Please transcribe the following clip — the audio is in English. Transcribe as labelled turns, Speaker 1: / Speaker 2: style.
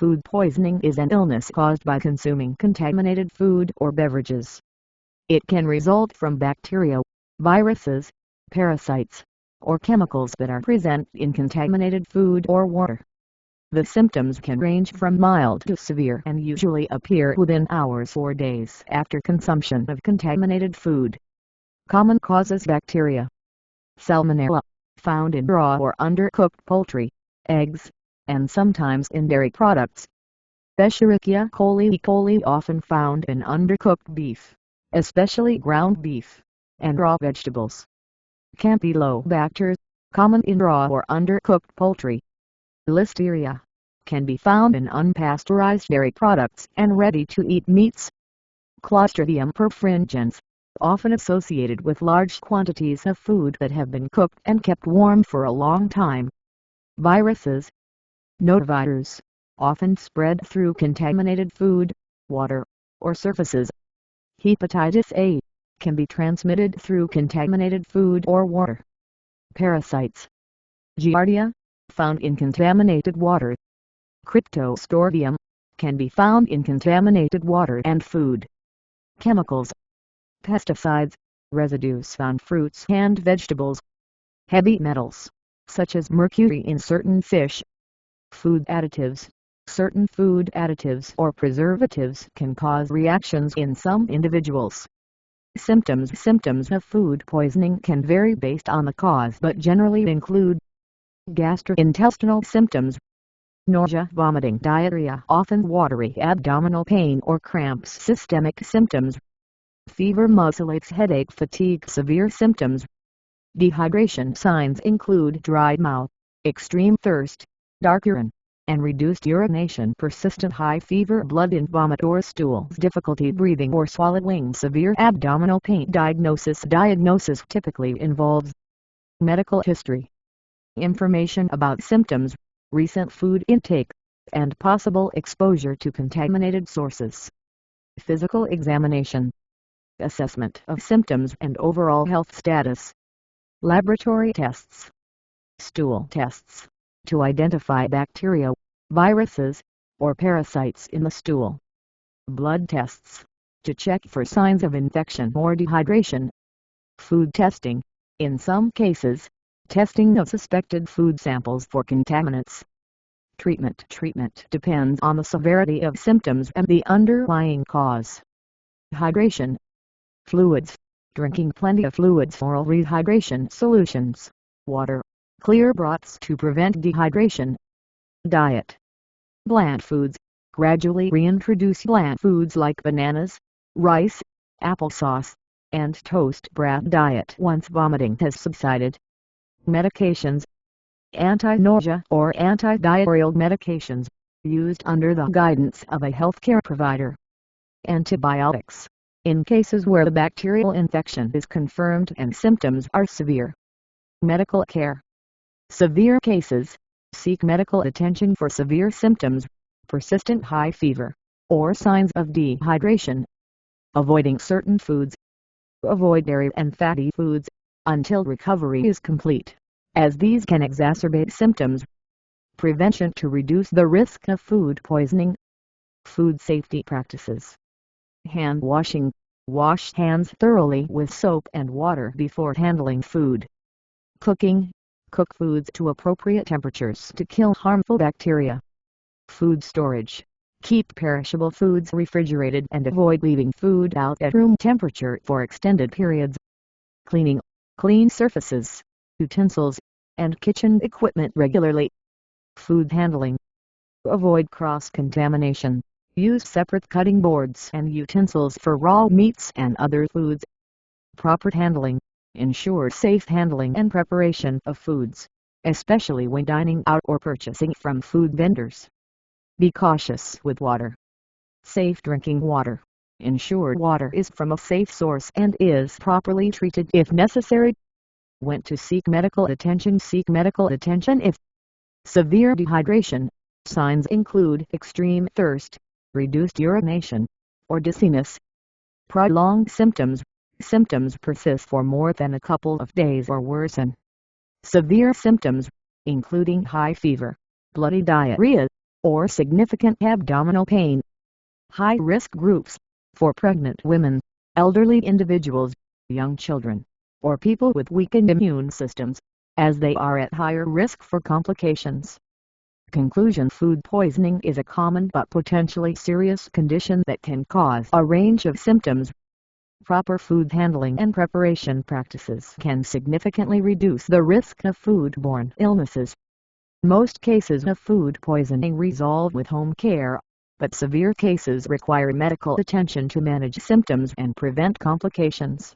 Speaker 1: Food poisoning is an illness caused by consuming contaminated food or beverages. It can result from bacteria, viruses, parasites, or chemicals that are present in contaminated food or water. The symptoms can range from mild to severe and usually appear within hours or days after consumption of contaminated food. Common causes: bacteria. Salmonella, found in raw or undercooked poultry, eggs, and sometimes in dairy products. Escherichia coli. E. coli, often found in undercooked beef, especially ground beef, and raw vegetables. Campylobacter, common in raw or undercooked poultry. Listeria, can be found in unpasteurized dairy products and ready-to-eat meats. Clostridium perfringens, often associated with large quantities of food that have been cooked and kept warm for a long time. Viruses. Notavirus, often spread through contaminated food, water, or surfaces. Hepatitis A, can be transmitted through contaminated food or water. Parasites. Giardia, found in contaminated water. Cryptosporidium, can be found in contaminated water and food. Chemicals. Pesticides, residues found fruits and vegetables. Heavy metals, such as mercury in certain fish. Food additives. Certain food additives or preservatives can cause reactions in some individuals. Symptoms. Symptoms of food poisoning can vary based on the cause but generally include gastrointestinal symptoms, nausea, vomiting, diarrhea, often watery abdominal pain or cramps. Systemic symptoms, fever, muscle aches, headache, fatigue. Severe symptoms, dehydration. Signs include dry mouth, extreme thirst, dark urine, and reduced urination. Persistent high fever, blood in vomit or stool, difficulty breathing or swallowing, severe abdominal pain. Diagnosis typically involves medical history, information about symptoms, recent food intake, and possible exposure to contaminated sources. Physical examination, assessment of symptoms and overall health status. Laboratory tests, stool tests, to identify bacteria, viruses, or parasites in the stool. Blood tests, to check for signs of infection or dehydration. Food testing, in some cases, testing of suspected food samples for contaminants. Treatment depends on the severity of symptoms and the underlying cause. Hydration. Fluids, drinking plenty of fluids. Oral rehydration solutions, water, clear broths to prevent dehydration. Diet. Bland foods, gradually reintroduce bland foods like bananas, rice, applesauce, and toast. Bran diet once vomiting has subsided. Medications. Anti-nausea or antidiarrheal medications, used under the guidance of a healthcare provider. Antibiotics, in cases where the bacterial infection is confirmed and symptoms are severe. Medical care. Severe cases, seek medical attention for severe symptoms, persistent high fever, or signs of dehydration. Avoiding certain foods. Avoid dairy and fatty foods, until recovery is complete, as these can exacerbate symptoms. Prevention to reduce the risk of food poisoning. Food safety practices. Hand washing. Wash hands thoroughly with soap and water before handling food. Cooking. Cook foods to appropriate temperatures to kill harmful bacteria. Food storage. Keep perishable foods refrigerated and avoid leaving food out at room temperature for extended periods. Cleaning. Clean surfaces, utensils, and kitchen equipment regularly. Food handling. Avoid cross-contamination. Use separate cutting boards and utensils for raw meats and other foods. Proper handling. Ensure safe handling and preparation of foods, especially when dining out or purchasing from food vendors. Be cautious with water. Safe drinking water. Ensure water is from a safe source and is properly treated if necessary. When to seek medical attention. Seek medical attention if severe dehydration. Signs include extreme thirst, reduced urination, or dizziness. Prolonged symptoms. Symptoms persist for more than a couple of days or worsen. Severe symptoms, including high fever, bloody diarrhea, or significant abdominal pain. High-risk groups: for pregnant women, elderly individuals, young children, or people with weakened immune systems, as they are at higher risk for complications. Conclusion: food poisoning is a common but potentially serious condition that can cause a range of symptoms. Proper food handling and preparation practices can significantly reduce the risk of foodborne illnesses. Most cases of food poisoning resolve with home care, but severe cases require medical attention to manage symptoms and prevent complications.